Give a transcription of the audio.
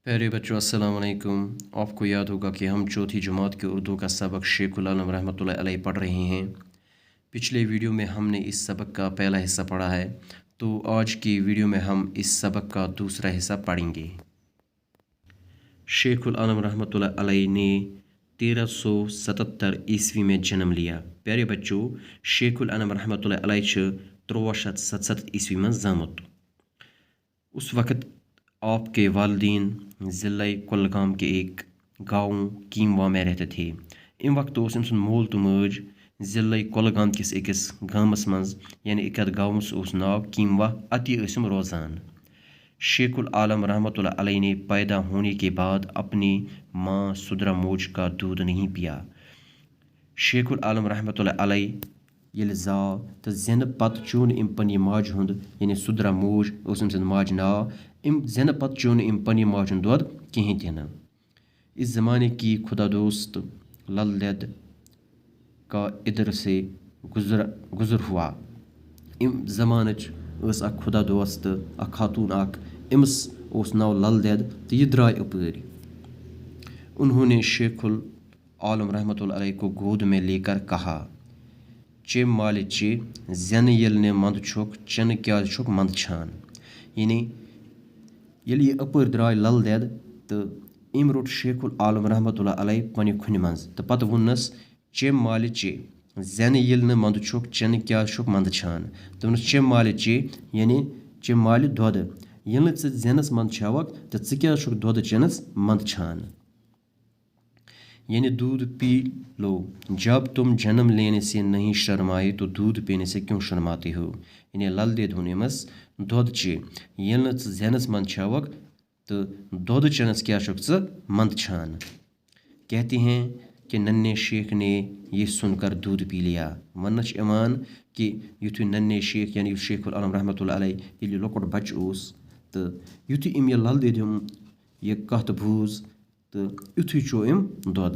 प्यारे बच्चों अस्सलाम वालेकुम। आपको याद होगा कि हम चौथी जमात के उर्दू का सबक शेखुल आलम रहमतुल्लाह अलैह पढ़ रहे हैं। पिछले वीडियो में हमने इस सबक का पहला हिस्सा पढ़ा है, तो आज की वीडियो में हम इस सबक का दूसरा हिस्सा पढ़ेंगे। शेखुल आलम रहमतुल्लाह अलैह ने 1377 ईस्वी में जन्म लिया। प्यारे बच्चों, शेखुल आलम रहमतुल्लाह अलैह 1377 ईस्वी में ज़ामत। उस वक़्त आपके वालिदैन ज़िला कुलगाम के एक गाँव कीमवा में रहते थे। इम वक्त उस अम मोल तो मज ज़िला कुलगाम किस अकिस गामस मज यानी अत गाँवस उस नाव कीमवा, अति ٲسِم रोज़ान। शेखुल आलम रहमतुल्लाह अलैह ने पैदा होने के बाद अपनी माँ सुदरा मोज का दूध नहीं पिया। शेखुल आलम रहमतुल्लाह अलैह येल जाव तो ज़ेन पत चोन इम पन्ने माज हुंद यानी सुदरा मोज उस अम सद माज नाव। इम ज़ेन पत चोन इम पन्ने माज हुंद दुध कहीं ते न। इस ज़माने की खुदा दोस्त लल देद का इधर से गुजर हुआ। इम ज़मानच अख खुदा दोस्त अख खातून अख इमस उस नाव लल देद तो यह द्राय अपर। उन्होंने शेखुल आलम रहमतुल्लाह अलैह को गोद में लेकर कहा, चे माल चे जन यल ने मंद छोक चन क्या छोक मंद छान। यानी ये अपर द्राय लल देद तो इम रोट शेखुल आलम रहमतुल्लाह अलैह पन्ने खुन मज तो पत वोनस चे माल चे जन यल ने मंद छोक चन क्या छोक मंद छान। तो चे माल चे यानी चे माल दुध ये जेनस मंद छावक तो क्या छोक दुध चेनस मंद छान। यानी दूध पी लो, जब तुम जन्म लेने से नहीं शर्माए तो दूध पीने से क्यों शर्माते हो। यानी लल दे धोनेमस दुध चे ये जेनस मंद छावक तो दुध चेनस क्या छोक मंद छान। कहते हैं कि नन्हे शेख ने यह सुनकर दूध पी लिया। मनच इमान कि युथु नन्हे शेख यानी शेखुल आलम रहमतुल्लाह अलैह ये लकुट बच उस तो युथु इम ये लल दे ये कथ बूज तो युथु चो इम दुध।